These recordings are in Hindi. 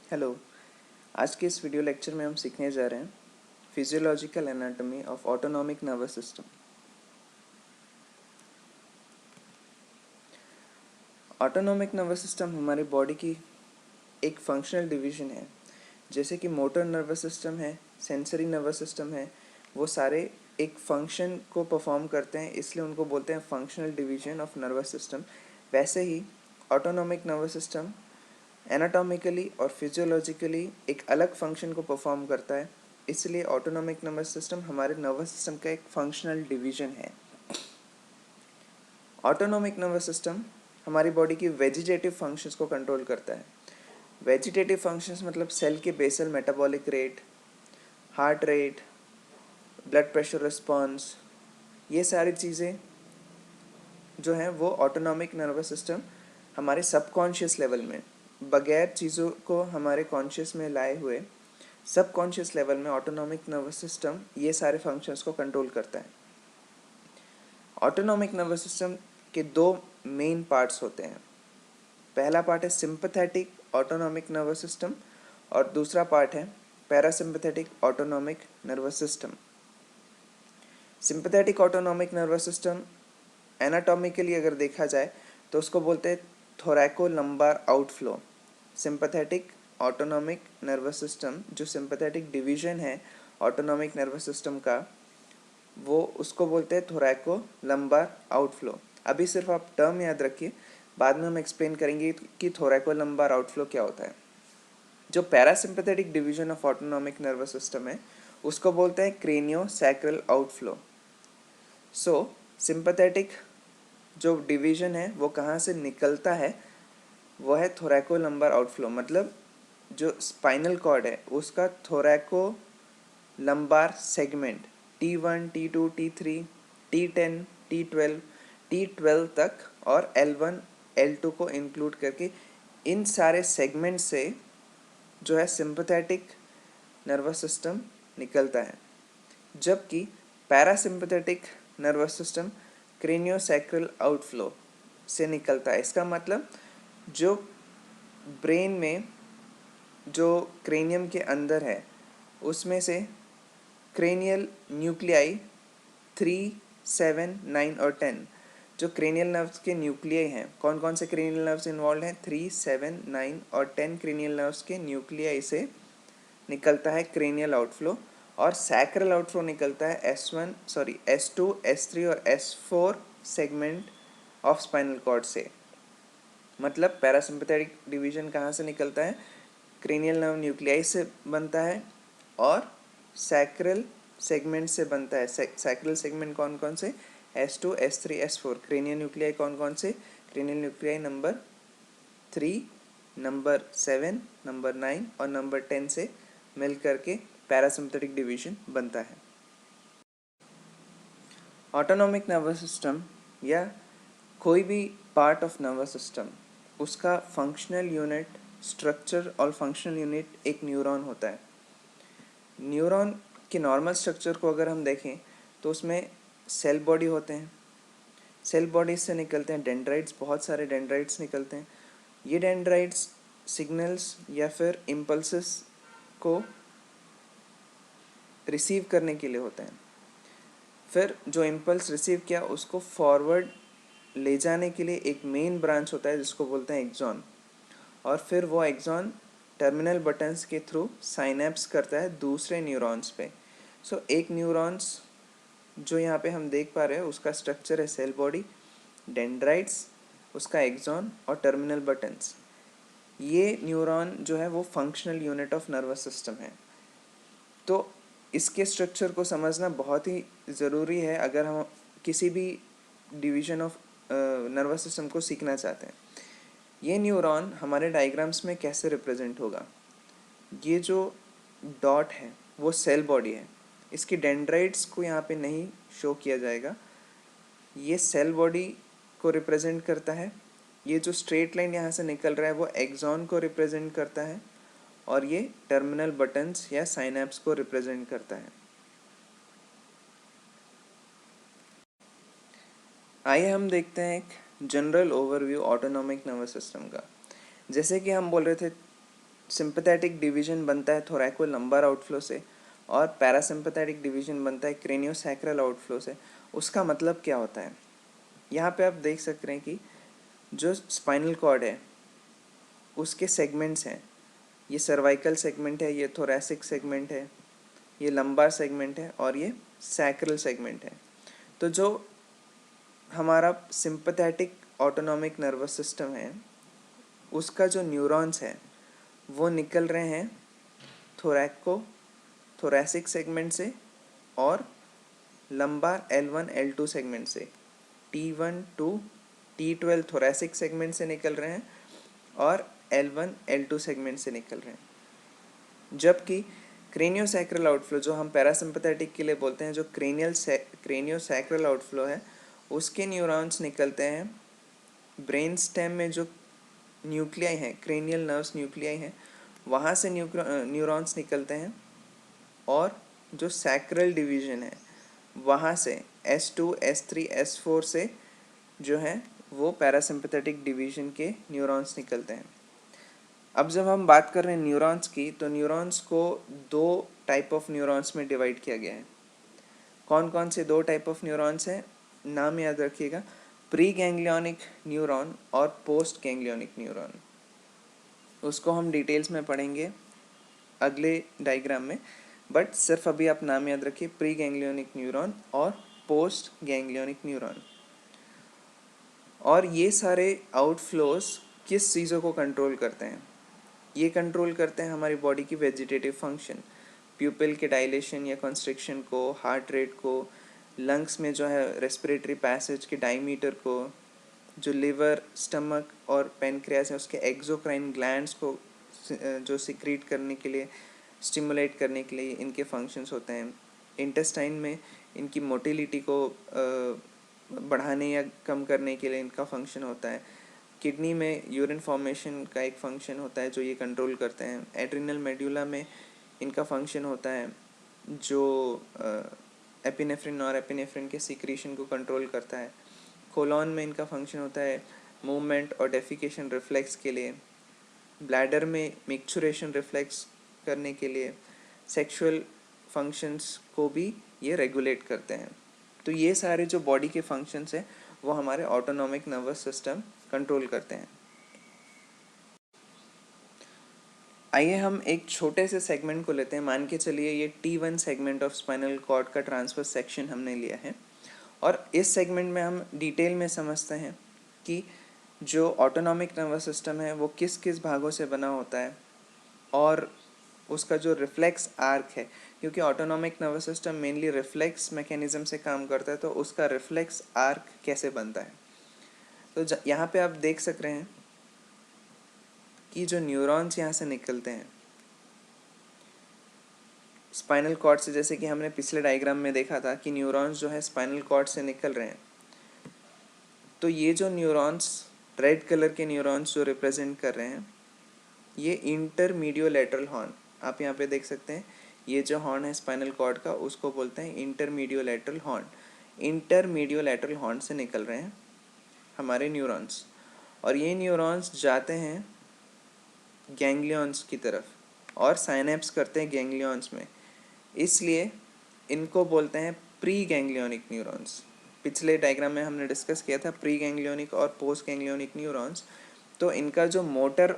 हेलो। आज के इस वीडियो लेक्चर में हम सीखने जा रहे हैं physiological anatomy of autonomic nervous system. Autonomic nervous system हमारी बॉडी की एक फंक्शनल डिवीजन है। जैसे कि मोटर नर्वस सिस्टम है, सेंसरी नर्वस सिस्टम है, वो सारे एक फंक्शन को परफॉर्म करते हैं, इसलिए उनको बोलते हैं functional division of nervous system. वैसे ही ऑटोनॉमिक नर्वस सिस्टम एनाटॉमिकली और फिजियोलॉजिकली एक अलग फंक्शन को परफॉर्म करता है, इसलिए ऑटोनॉमिक नर्वस सिस्टम हमारे नर्वस सिस्टम का एक फंक्शनल डिवीजन है। ऑटोनॉमिक नर्वस सिस्टम हमारी बॉडी की वेजिटेटिव फंक्शंस को कंट्रोल करता है। वेजिटेटिव फंक्शंस मतलब सेल के basal metabolic rate, heart rate, blood pressure response, ये सारी चीज़ें जो हैं वो ऑटोनॉमिक नर्वस सिस्टम हमारे सबकॉन्शियस लेवल में, बगैर चीज़ों को हमारे कॉन्शियस में लाए हुए सबकॉन्शियस लेवल में ऑटोनॉमिक नर्वस सिस्टम ये सारे फंक्शंस को कंट्रोल करता है। ऑटोनॉमिक नर्वस सिस्टम के दो मेन पार्ट्स होते हैं। पहला पार्ट है सिंपैथेटिक ऑटोनॉमिक नर्वस सिस्टम और दूसरा पार्ट है parasympathetic autonomic nervous system. Sympathetic autonomic nervous system anatomically अगर देखा जाए तो उसको बोलते हैं थोरैको lumbar outflow. Sympathetic autonomic nervous system जो सिंपैथेटिक डिवीजन है ऑटोनॉमिक नर्वस सिस्टम का, वो उसको बोलते हैं थोरैको लंबार आउटफ्लो। अभी सिर्फ आप टर्म याद रखिए, बाद में हम एक्सप्लेन करेंगे कि थोरैको लंबार आउटफ्लो क्या होता है। जो parasympathetic division of autonomic nervous system है उसको बोलते हैं क्रेनियो सैक्रल आउटफ्लो। सो सिंपैथेटिक जो डिवीजन है वो कहाँ से निकलता है, वो है थोरैको लंबार आउटफ्लो। मतलब जो स्पाइनल कॉर्ड है उसका थोरैको lumbar segment T1, T2, T3, T10, T12, T12 तक और L1, L2 को इंक्लूड करके इन सारे सेगमेंट से जो है सिंपैथेटिक नर्वस सिस्टम निकलता है। जबकि पैरासिम्पैथेटिक नर्वस सिस्टम क्रेनियोसैक्रल आउटफ्लो से निकलता है। इसका मतलब जो ब्रेन में जो क्रेनियम के अंदर है उसमें से क्रेनियल न्यूक्लियाई 3, 7, 9 और 10, जो क्रेनियल नर्व्स के न्यूक्लियाई हैं, कौन कौन से क्रेनियल नर्व्स इन्वॉल्व हैं, 3, 7, 9 और 10 क्रेनियल नर्व्स के न्यूक्लियाई से निकलता है क्रेनियल आउटफ्लो। और सैक्रल आउटफ्लो निकलता है S2, S3 और S4 segment of spinal cord से। मतलब पैरासिम्पैथेटिक डिवीजन कहाँ से निकलता है, क्रेनियल नर्व न्यूक्लियाई से बनता है और सैक्रल सेगमेंट से बनता है। सैक्रल सेगमेंट कौन कौन से, S2, S3, S4। Cranial nuclei कौन कौन से, cranial nuclei number 3, number 7, number 9 और नंबर 10 से मिल करके पैरासिम्पैथेटिक डिवीजन बनता है। ऑटोनॉमिक नर्वस सिस्टम या कोई भी पार्ट ऑफ नर्वस सिस्टम, उसका फंक्शनल यूनिट, स्ट्रक्चर और फंक्शनल यूनिट एक न्यूरॉन होता है। न्यूरॉन के नॉर्मल स्ट्रक्चर को अगर हम देखें तो उसमें सेल बॉडी होते हैं। सेल बॉडी से निकलते हैं डेंड्राइट्स, बहुत सारे डेंड्राइट्स निकलते हैं। ये डेंड्राइट्स सिग्नल्स या फिर इम्पल्सेस को रिसीव करने के लिए होते हैं। फिर जो इम्पल्स रिसीव किया उसको फॉरवर्ड ले जाने के लिए एक मेन ब्रांच होता है जिसको बोलते हैं एक्सॉन, और फिर वो एक्सॉन टर्मिनल बटन्स के थ्रू साइनेप्स करता है दूसरे न्यूरॉन्स पे। सो एक न्यूरॉन्स जो यहाँ पे हम देख पा रहे हैं उसका स्ट्रक्चर है सेल बॉडी, डेंड्राइट्स, उसका एक्सॉन और टर्मिनल बटन्स। ये न्यूरॉन जो है वो functional unit of nervous system है। तो इसके स्ट्रक्चर को समझना बहुत ही ज़रूरी है अगर हम किसी भी डिवीजन ऑफ नर्वस सिस्टम को सीखना चाहते हैं। ये न्यूरॉन हमारे डायग्राम्स में कैसे रिप्रेजेंट होगा, ये जो डॉट है वो सेल बॉडी है, इसकी डेंड्राइट्स को यहाँ पे नहीं शो किया जाएगा, ये सेल बॉडी को रिप्रेजेंट करता है। ये जो स्ट्रेट लाइन यहाँ से निकल रहा है वो एक्सॉन को रिप्रेजेंट करता है और ये टर्मिनल बटन्स या साइनेप्स को रिप्रेजेंट करता है। आइए हम देखते हैं एक general overview autonomic nervous system का। जैसे कि हम बोल रहे थे सिंपैथेटिक डिवीजन बनता है थोरैको लंबार आउटफ्लो से और पैरासिम्पैथेटिक डिवीजन बनता है क्रेनियोसैक्रल आउटफ्लो से। उसका मतलब क्या होता है? यहाँ पे आप देख सकते हैं कि जो स्पाइनल कॉर्ड है उसके सेगमेंट्स हैं, ये सर्वाइकल सेगमेंट है, ये थोरैसिक सेगमेंट है, ये लंबार सेगमेंट है और ये सैक्रल सेगमेंट है। तो जो हमारा सिंपैथेटिक ऑटोनॉमिक नर्वस सिस्टम है उसका जो न्यूरॉन्स है वो निकल रहे हैं थोरैसिक सेगमेंट से और लंबार L1 L2 सेगमेंट से। T1 to T12 thoracic segment से निकल रहे हैं और L1 L2 सेगमेंट से निकल रहे हैं। जबकि क्रेनियोसैक्रल आउटफ्लो जो हम पैरासिम्पैथेटिक के लिए बोलते हैं, जो क्रेनियोसैक्रल आउटफ्लो है उसके न्यूरॉन्स निकलते हैं ब्रेन स्टेम में जो न्यूक्लियाई हैं, क्रेनियल नर्व्स न्यूक्लियाई हैं, वहाँ से न्यूरॉन्स निकलते हैं और जो सैक्रल डिवीजन है वहाँ से S2 S3 S4 से जो है वो पैरासिम्पैथेटिक डिवीजन के न्यूरॉन्स निकलते हैं। अब जब हम बात कर रहे हैं न्यूरॉन्स की, तो न्यूरॉन्स को दो टाइप ऑफ न्यूरॉन्स में डिवाइड किया गया है। कौन कौन से दो टाइप ऑफ न्यूरॉन्स हैं, नाम याद रखिएगा, प्री गैंग्लियोनिक न्यूरॉन और पोस्ट गैंग्लियोनिक न्यूरॉन। उसको हम डिटेल्स में पढ़ेंगे अगले डायग्राम में, बट सिर्फ अभी आप नाम याद रखिए, प्री गैंग्लियोनिक न्यूरॉन और पोस्ट गैंग्लियोनिक न्यूरॉन। और ये सारे आउटफ्लोज किस चीज़ों को कंट्रोल करते हैं? ये कंट्रोल करते हैं हमारी बॉडी की वेजिटेटिव फंक्शन, प्यूपिल के डायलेशन या कंस्ट्रिक्शन को, हार्ट रेट को, लंग्स में जो है रेस्पिरेटरी पैसेज के डायमीटर को, जो लिवर, स्टमक और पेनक्रियास है उसके एक्सोक्राइन ग्लैंड्स को जो सिक्रीट करने के लिए, स्टिमुलेट करने के लिए इनके फंक्शंस होते हैं। इंटेस्टाइन में इनकी मोटिलिटी को बढ़ाने या कम करने के लिए इनका फंक्शन होता है। किडनी में यूरिन फॉर्मेशन का एक फंक्शन होता है जो ये कंट्रोल करते हैं। एड्रिनल मेड्यूला में इनका फंक्शन होता है जो एपिनेफ्रिन और एपिनेफ्रिन के सिक्रीशन को कंट्रोल करता है। कोलॉन में इनका फंक्शन होता है मूवमेंट और डेफिकेशन रिफ्लेक्स के लिए। ब्लैडर में मिक्सचुरेशन रिफ्लेक्स करने के लिए। सेक्सुअल फंक्शंस को भी ये रेगुलेट करते हैं। तो ये सारे जो बॉडी के फंक्शंस हैं वो हमारे ऑटोनॉमिक नर्वस सिस्टम कंट्रोल करते हैं। आइए हम एक छोटे से सेगमेंट को लेते हैं। मान के चलिए ये T1 segment of spinal cord का ट्रांसवर्स सेक्शन हमने लिया है और इस सेगमेंट में हम डिटेल में समझते हैं कि जो ऑटोनॉमिक नर्वस सिस्टम है वो किस किस भागों से बना होता है और उसका जो रिफ्लेक्स आर्क है, क्योंकि autonomic nervous system mainly reflex mechanism से काम करता है, तो उसका रिफ्लेक्स आर्क कैसे बनता है। तो यहाँ पे आप देख सक रहे हैं कि जो न्यूरॉन्स यहाँ से निकलते हैं स्पाइनल कॉर्ड से, जैसे कि हमने पिछले डायग्राम में देखा था कि न्यूरॉन्स जो है स्पाइनल कॉर्ड से निकल रहे हैं। तो ये जो न्यूरॉन्स, रेड कलर के न्यूरॉन्स जो रिप्रेजेंट कर रहे हैं, ये इंटरमीडियोलैटरल हॉर्न, आप यहाँ पे देख सकते हैं, ये जो हॉर्न है स्पाइनल कॉर्ड का उसको बोलते हैं इंटरमीडियोलैटरल हॉर्न। इंटरमीडियोलैटरल हॉर्न से निकल रहे हैं हमारे न्यूरॉन्स और ये न्यूरॉन्स जाते हैं गैंग्लियंस की तरफ और साइनेप्स करते हैं गैंग्लियंस में, इसलिए इनको बोलते हैं प्री गैंग्लियोनिक न्यूरॉन्स। पिछले डायग्राम में हमने डिस्कस किया था प्री गैंग्लियोनिक और पोस्ट गैंग्लियोनिक न्यूरॉन्स। तो इनका जो मोटर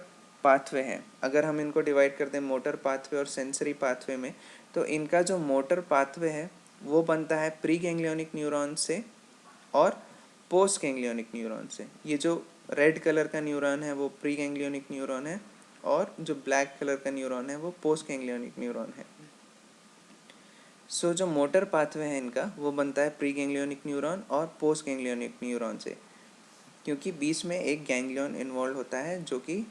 पाथवे है, अगर हम इनको डिवाइड करते हैं मोटर पाथवे और सेंसरी पाथवे में, तो इनका जो मोटर पाथवे है वो बनता है प्री गैंग्लियोनिक न्यूरॉन से और पोस्ट गैंग्लियोनिक न्यूरॉन से। ये जो रेड कलर का न्यूरॉन है वो प्री गैंग्लियोनिक न्यूरॉन है और जो ब्लैक कलर का न्यूरॉन है वो पोस्ट गैंग्लियोनिक न्यूरॉन है। जो मोटर पाथवे है इनका वो बनता है प्री गैंग्लियोनिक न्यूरॉन और पोस्ट गैंग्लियोनिक न्यूरॉन से, क्योंकि बीच में एक गैंग्लियन इन्वॉल्व होता है जो कि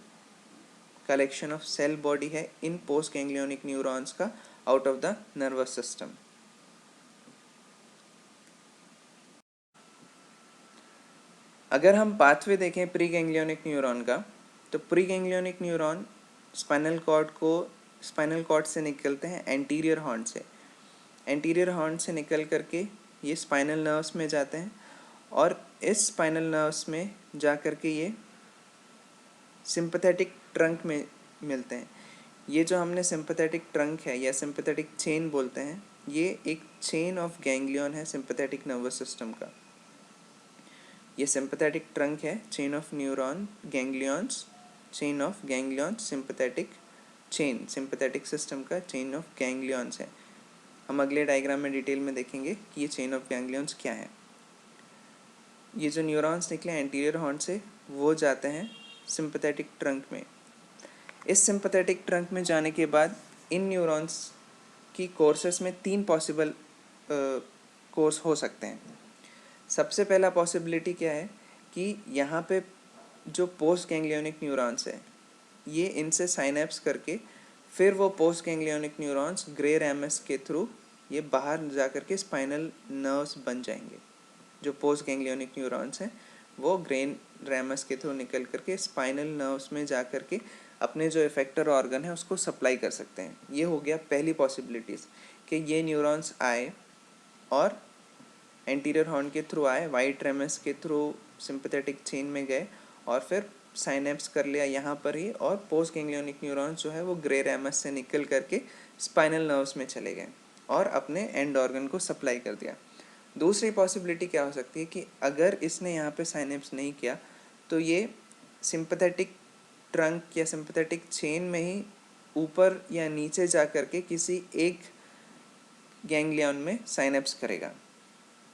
कलेक्शन ऑफ सेल बॉडी है इन पोस्ट गैंग्लियोनिक न्यूरॉन्स का out of the nervous system. अगर हम पाथवे देखें प्री गैंग्लियोनिक न्यूरॉन का, तो pre ganglionic neuron spinal cord से निकलते हैं एंटीरियर हॉर्न से। एंटीरियर हॉर्न से निकल करके ये स्पाइनल नर्व्स में जाते हैं और इस स्पाइनल नर्व्स में जा कर के ये सिंपैथेटिक ट्रंक में मिलते हैं। ये जो हमने सिंपैथेटिक ट्रंक है या सिंपैथेटिक चेन बोलते हैं, ये एक चेन ऑफ गैंग्लियन है सिंपैथेटिक नर्वस सिस्टम का। ये सिंपैथेटिक ट्रंक है, chain of neuron ganglions, chain of ganglions, sympathetic chain, sympathetic system का चेन ऑफ गैंग्लियंस है। हम अगले डायग्राम में डिटेल में देखेंगे कि ये चेन ऑफ गैंग्लियंस क्या है। ये जो न्यूरॉन्स निकले एंटीरियर हॉर्न से, वो जाते हैं सिंपैथेटिक ट्रंक में। इस सिंपैथेटिक ट्रंक में जाने के बाद इन न्यूरॉन्स की कोर्सेस में 3 पॉसिबल कोर्स हो सकते हैं। सबसे पहला पॉसिबिलिटी क्या है कि यहाँ पे जो पोस्ट गैंग्लियोनिक न्यूरॉन्स है, ये इनसे साइनेप्स करके फिर वो post ganglionic neurons grey ramus के थ्रू ये बाहर जा कर के स्पाइनल नर्व्स बन जाएंगे। जो पोस्ट गैंग्लियोनिक न्यूरॉन्स हैं वो ग्रेन रैमस के थ्रू निकल करके स्पाइनल नर्व्स में जा कर के अपने जो इफेक्टर ऑर्गन है उसको सप्लाई कर सकते हैं। ये हो गया पहली पॉसिबिलिटीज़ कि ये न्यूरॉन्स आए और एंटीरियर हॉर्न के थ्रू आए, वाइट रैमस के थ्रू सिंपैथेटिक चेन में गए और फिर साइनेप्स कर लिया यहाँ पर ही, और पोस्ट गैंग्लियोनिक न्यूरॉन्स जो है वो ग्रे रैमस से निकल करके स्पाइनल नर्व्स में चले गए और अपने एंड ऑर्गन को सप्लाई कर दिया। दूसरी पॉसिबिलिटी क्या हो सकती है कि अगर इसने यहाँ पे साइनेप्स नहीं किया तो ये सिंपैथेटिक ट्रंक या सिंपैथेटिक चेन में ही ऊपर या नीचे जा कर के किसी एक गैंग्लियन में साइनेप्स करेगा।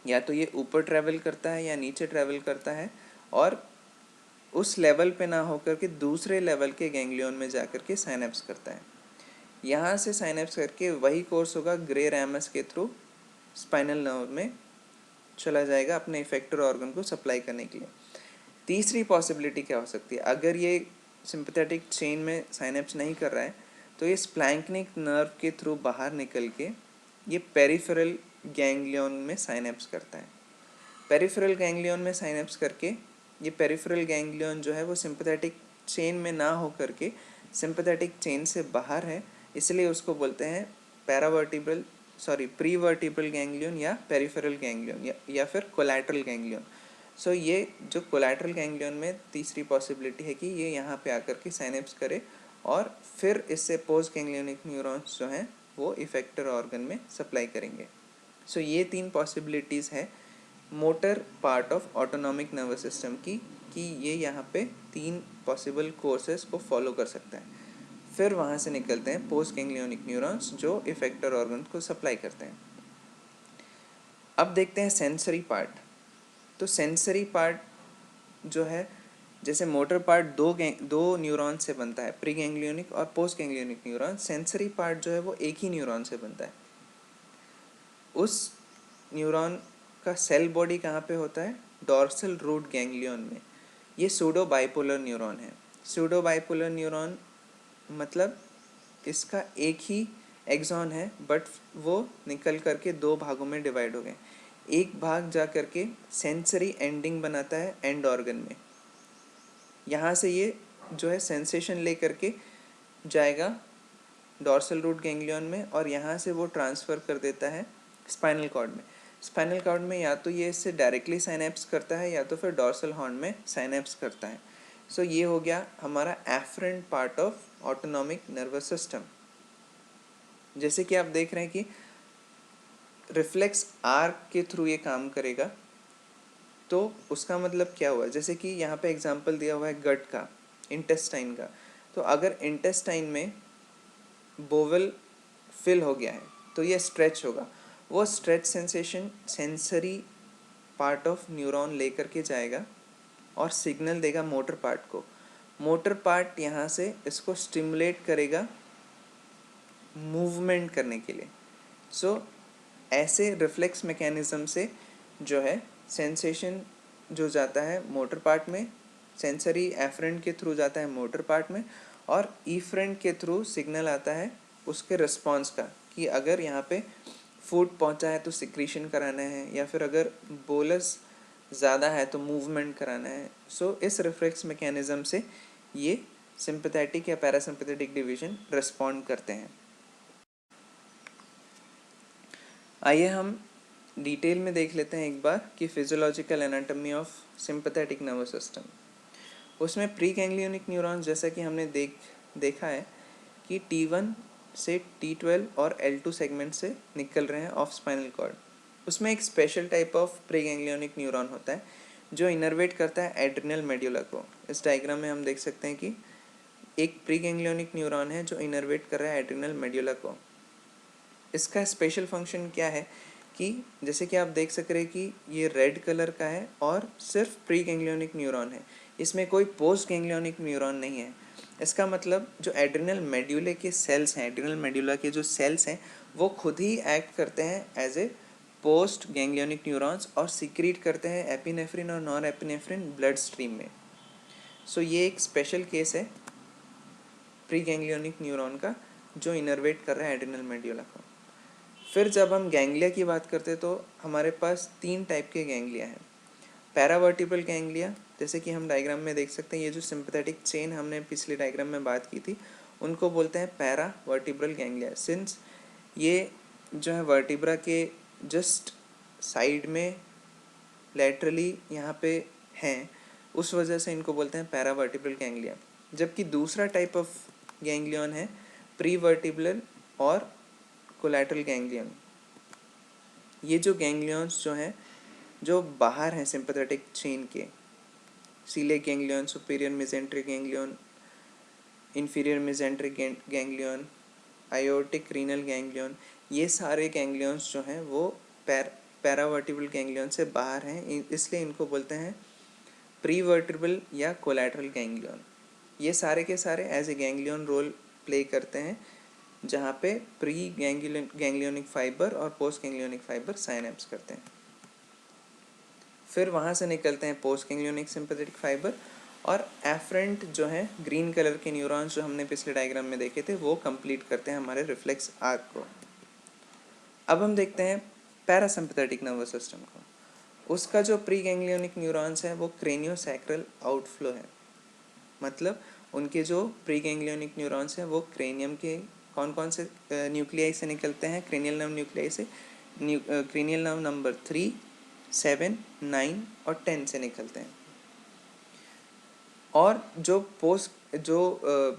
या तो ये ऊपर ट्रैवल करता है या नीचे ट्रैवल करता है और उस लेवल पे ना होकर के दूसरे लेवल के गैंग्लियन में जा कर के साइनेप्स करता है। यहाँ से साइनेप्स करके वही कोर्स होगा ग्रे रैमस के थ्रू स्पाइनल नर्व में चला जाएगा अपने इफेक्टर ऑर्गन को सप्लाई करने के लिए। तीसरी पॉसिबिलिटी क्या हो सकती है, अगर ये सिंपैथेटिक चेन में साइनेप्स नहीं कर रहा है तो ये स्प्लैंक्निक नर्व के थ्रू बाहर निकल के ये पेरिफेरल गैंग्लियन में साइनेप्स करता है। पेरिफेरल गैंग्लियन में साइनेप्स करके ये पेरिफेरल गैंग्लियन जो है वो सिंपैथेटिक चेन में ना हो करके सिंपैथेटिक चेन से बाहर है, इसलिए उसको बोलते हैं प्री वर्टिब्रल गैंग्लियन या पेरिफेरल गैंग्लियन या फिर कोलैटरल गैंग्लियन। सो ये जो कोलैटरल गैंग्लियन में तीसरी पॉसिबिलिटी है कि ये यहाँ पे आकर के साइनेप्स करे और फिर इससे पोस्ट गैंग्लियोनिक न्यूरॉन्स जो हैं वो इफेक्टर ऑर्गन में सप्लाई करेंगे। सो ये 3 पॉसिबिलिटीज़ है motor part of autonomic nervous system की कि ये यहाँ पे 3 पॉसिबल कोर्सेज को फॉलो कर सकता है। फिर वहाँ से निकलते हैं पोस्ट गैंग्लियोनिक न्यूरॉन्स जो इफेक्टर ऑर्गन को सप्लाई करते हैं। अब देखते हैं सेंसरी पार्ट। तो सेंसरी पार्ट जो है, जैसे मोटर पार्ट दो न्यूरॉन से बनता है, प्री गैंग्लियोनिक और post ganglionic neuron. Sensory part जो है वो एक ही न्यूरॉन से बनता है। उस न्यूरॉन का सेल बॉडी कहाँ पे होता है, डॉर्सल रूट गैंग्लियन में। ये सूडो बाइपोलर न्यूरॉन है। सूडो बाइपोलर न्यूरॉन मतलब इसका एक ही एक्सॉन है बट वो निकल करके 2 भागों में डिवाइड हो गए। एक भाग जा करके सेंसरी एंडिंग बनाता है एंड ऑर्गन में, यहाँ से ये जो है सेंसेशन ले करके जाएगा डॉर्सल रूट गैंग्लियन में और यहाँ से वो ट्रांसफ़र कर देता है स्पाइनल कॉर्ड में। स्पाइनल कॉर्ड में या तो ये इससे डायरेक्टली साइनेप्स करता है या तो फिर डॉर्सल हॉर्न में साइनेप्स करता है। सो ये हो गया हमारा efferent part of autonomic nervous system. जैसे कि आप देख रहे हैं कि रिफ्लेक्स आर्क के थ्रू ये काम करेगा, तो उसका मतलब क्या हुआ, जैसे कि यहाँ पे एग्जांपल दिया हुआ है गट का, इंटेस्टाइन का। तो अगर इंटेस्टाइन में बोवल फिल हो गया है तो ये स्ट्रेच होगा। वो stretch sensation sensory part of neuron लेकर के जाएगा और सिग्नल देगा मोटर पार्ट को। मोटर पार्ट यहाँ से इसको स्टिमुलेट करेगा मूवमेंट करने के लिए। सो ऐसे रिफ्लेक्स मैकेनिज्म से जो है सेंसेशन जो जाता है मोटर पार्ट में, सेंसरी एफरेंट के थ्रू जाता है मोटर पार्ट में और ईफरेंट के थ्रू सिग्नल आता है उसके रिस्पॉन्स का कि अगर यहाँ पे फूड पहुँचा है तो सिक्रीशन कराना है या फिर अगर बोलस ज़्यादा है तो मूवमेंट कराना है। सो इस रिफ्लेक्स मैकेनिज्म से ये सिंपैथेटिक या पैरासिम्पैथेटिक डिवीजन रिस्पॉन्ड करते हैं। आइए हम डिटेल में देख लेते हैं एक बार कि physiological anatomy of sympathetic nervous system. उसमें प्री गैंग्लियोनिक न्यूरॉन्स जैसा कि हमने देखा है कि T1 से T12 और L2 सेगमेंट से निकल रहे हैं ऑफ स्पाइनल कॉर्ड। उसमें एक special type of preganglionic neuron होता है जो इनर्वेट करता है एड्रिनल मेड्यूला को। इस डायग्राम में हम देख सकते हैं कि एक प्रीगैंग्लियोनिक न्यूरॉन है जो इनर्वेट कर रहा है एड्रिनल मेड्यूला को। इसका स्पेशल फंक्शन क्या है कि जैसे कि आप देख सक रहे हैं कि ये रेड कलर का है और सिर्फ प्री गैंग्लियोनिक न्यूरॉन है, इसमें कोई पोस्ट गैंग्लियोनिक न्यूरॉन नहीं है। इसका मतलब जो एड्रिनल मेड्यूले के सेल्स हैं, एड्रिनल मेड्यूला के जो सेल्स हैं वो खुद ही एक्ट करते हैं as a post ganglionic neurons और सीक्रेट करते हैं एपिनेफ्रिन और नॉन एपिनेफ्रिन ब्लड स्ट्रीम में। सो ये एक स्पेशल केस है प्री गैंग्लियोनिक न्यूरॉन का जो इनर्वेट कर रहा है एड्रिनल मेड्यूला को। फिर जब हम गैंग्लिया की बात करते हैं तो हमारे पास 3 टाइप के गैंग्लिया हैं। पैरावर्टिब्रल गैंग्लिया, जैसे कि हम डायग्राम में देख सकते हैं, ये जो सिंपैथेटिक चेन हमने पिछले डायग्राम में बात की थी उनको बोलते हैं पैरावर्टिब्रल गैंग्लिया। सिंस ये जो है वर्टिब्रा के जस्ट साइड में लैटरली यहाँ पे हैं, उस वजह से इनको बोलते हैं पैरावर्टिब्रल गैंग्लिया। जबकि दूसरा टाइप ऑफ गैंग्लियन है प्रीवर्टिब्रल और कोलैटरल गैंग्लियन। ये जो गैंग्लियंस जो हैं जो बाहर हैं सिंपैथेटिक चेन के, coeliac ganglion, superior mesenteric ganglion, inferior mesenteric ganglion, aortic renal ganglion, ये सारे गैंग्लियंस जो हैं वो पैरावर्टिब्रल गैंग्लियन से बाहर हैं, इसलिए इनको बोलते हैं प्रीवर्टिब्रल या कोलैटरल गैंग्लियन। ये सारे के सारे as a ganglion role play करते हैं जहाँ पे प्री गैंग्लियोनिक फाइबर और पोस्ट गैंग्लियोनिक फाइबर साइनेप्स करते हैं। फिर वहाँ से निकलते हैं पोस्ट गैंग्लियोनिक सिंपैथेटिक फाइबर और एफरेंट जो है ग्रीन कलर के न्यूरॉन्स जो हमने पिछले डायग्राम में देखे थे वो कंप्लीट करते हैं हमारे रिफ्लेक्स आर्क को। अब हम देखते हैं पैरासिम्पैथेटिक नर्वस सिस्टम को। उसका जो प्री गैंग्लियोनिक न्यूरॉन्स है वो क्रेनियोसैक्रल आउटफ्लो है। मतलब उनके जो प्री गैंग्लियोनिक न्यूरॉन्स हैं वो क्रेनियम के कौन कौन से न्यूक्लियाई से निकलते हैं, क्रेनियल नर्व न्यूक्लियाई से, क्रेनियल नर्व नंबर 3, 7, 9 और 10 से निकलते हैं। और जो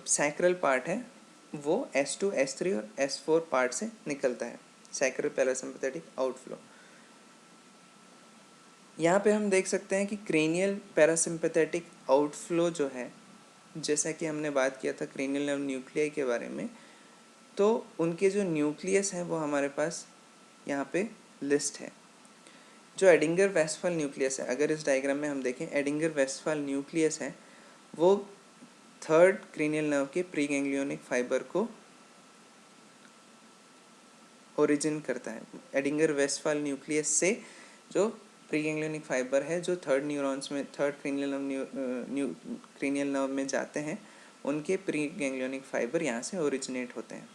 सैक्रल पार्ट है वो S2, S3 और S4 पार्ट से निकलता है, सैक्रल पैरासिम्पैथेटिक आउटफ्लो। यहाँ पे हम देख सकते हैं कि क्रेनियल पैरासिम्पैथेटिक आउटफ्लो जो है, जैसा कि हमने बात किया था क्रेनियल नर्व न्यूक्लियाई के बारे में, तो उनके जो न्यूक्लियस हैं वो हमारे पास यहाँ पे लिस्ट है। जो एडिंगर वेस्टफाल न्यूक्लियस है, अगर इस डायग्राम में हम देखें, एडिंगर वेस्टफाल न्यूक्लियस है वो थर्ड क्रेनियल नर्व के प्री गैंग्लियोनिक फाइबर को ओरिजिन करता है। एडिंगर वेस्टफाल न्यूक्लियस से जो प्री गैंग्लियोनिक फाइबर है जो थर्ड न्यूरॉन्स में, थर्ड क्रेनियल नर्व में जाते हैं, उनके प्री गैंग्लियोनिक फाइबर यहाँ से ओरिजिनेट होते हैं।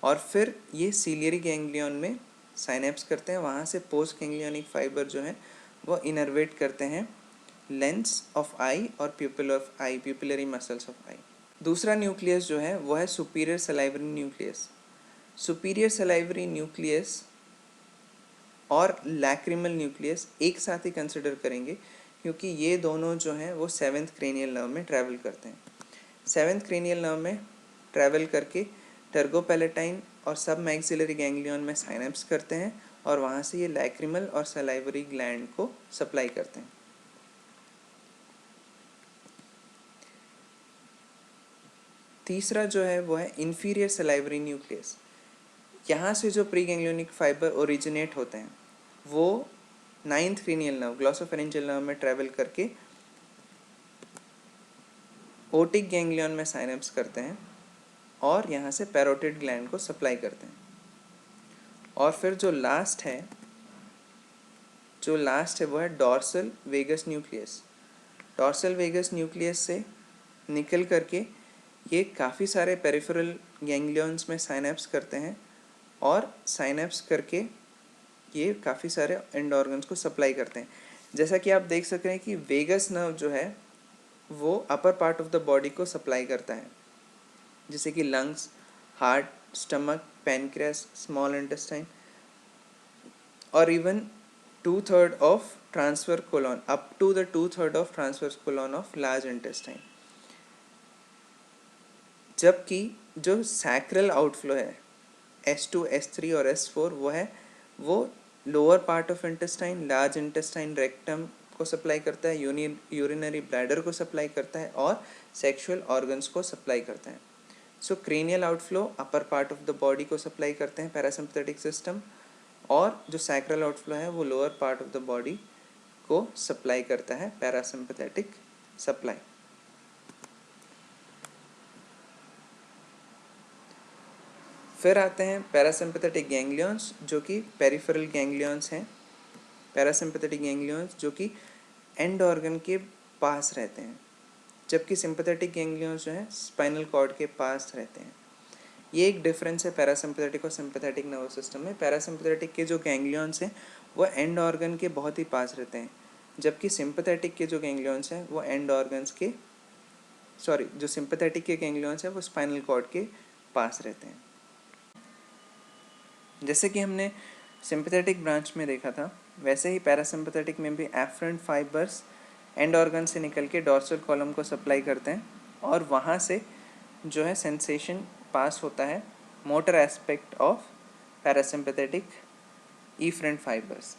और फिर ये सीलियरी गैंग्लियन में साइनेप्स करते हैं, वहाँ से पोस्ट गैंग्लियोनिक फाइबर जो है वो इनर्वेट करते हैं लेंस ऑफ आई और pupil of eye, pupillary muscles of eye. दूसरा न्यूक्लियस जो है वो है superior salivary nucleus. Superior salivary nucleus और लैक्रिमल न्यूक्लियस एक साथ ही कंसिडर करेंगे क्योंकि ये दोनों जो हैं वो 7th क्रेनियल नर्व में ट्रैवल करते हैं। 7th क्रेनियल नर्व में ट्रैवल करके टर्गोपैलेटाइन और सब मैक्सिलरी गैंग्लियन में साइनेप्स करते हैं और वहाँ से ये लैक्रिमल और सलाइवरी ग्लैंड को सप्लाई करते हैं। तीसरा जो है वो है इंफीरियर सलाइवरी न्यूक्लियस। यहाँ से जो प्री गैंग्लियोनिक फाइबर ओरिजिनेट होते हैं वो 9th cranial nerve, glossopharyngeal nerve में ट्रैवल करके ओटिक गैंग्लियन में साइनेप्स करते हैं और यहाँ से पैरोटिड ग्लैंड को सप्लाई करते हैं। और फिर जो लास्ट है वो है dorsal vagus nucleus. Dorsal vagus nucleus से निकल करके ये काफ़ी सारे पेरिफेरल गैंग्लियंस में साइनेप्स करते हैं और साइनेप्स करके ये काफ़ी सारे एंड ऑर्गन्स को सप्लाई करते हैं। जैसा कि आप देख सक रहे हैं कि वेगस नर्व जो है वो upper part of the body को सप्लाई करता है, जैसे कि lungs, heart, stomach, pancreas, small intestine और even 2/3 of transverse colon, up to the 2/3 of transverse colon of large intestine. जबकि जो सैक्रल आउटफ्लो है S2, S3 और S4 वो lower part of intestine, large intestine, rectum को सप्लाई करता है, यूरिनरी ब्लैडर को सप्लाई करता है और सेक्सुअल ऑर्गन्स को सप्लाई करता है। So cranial outflow upper part of the body को सप्लाई करते हैं पैरासिम्पथेटिक सिस्टम, और जो सैक्रल आउटफ्लो है वो lower part of the body को सप्लाई करता है पैरासिम्पथेटिक सप्लाई। फिर आते हैं पैरासिम्पथेटिक गैंग्लियंस जो कि पेरिफेरल गैंग्लियंस हैं। पैरासिम्पथेटिक गैंग्लियंस जो कि एंड ऑर्गन के पास रहते हैं, जबकि सिंपथेटिक गैंग्लियंस जो हैं स्पाइनल कॉर्ड के पास रहते हैं। ये एक डिफरेंस है पैरासिम्पथेटिक और सिंपथेटिक नर्वस सिस्टम में। पैरासिम्पथेटिक के जो गैंग्लियंस हैं वो एंड ऑर्गन के बहुत ही पास रहते हैं, जबकि सिंपथेटिक के जो गैंग्लियंस हैं वो जो सिंपथेटिक के गैंग्लियंस हैं वो स्पाइनल कॉर्ड के पास रहते हैं। जैसे कि हमने सिंपथेटिक ब्रांच में देखा था, वैसे ही पैरासिम्पथेटिक में भी एफरेंट फाइबर्स एंड ऑर्गन से निकल के डॉर्सल कॉलम को सप्लाई करते हैं और वहाँ से जो है सेंसेशन पास होता है motor aspect of parasympathetic efferent fibres.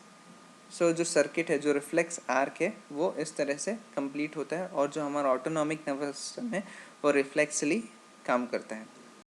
So जो सर्किट है, जो रिफ्लेक्स आर्क है, वो इस तरह से कंप्लीट होता है और जो हमारा ऑटोनॉमिक नर्वस सिस्टम है वो रिफ्लेक्सली काम करता है।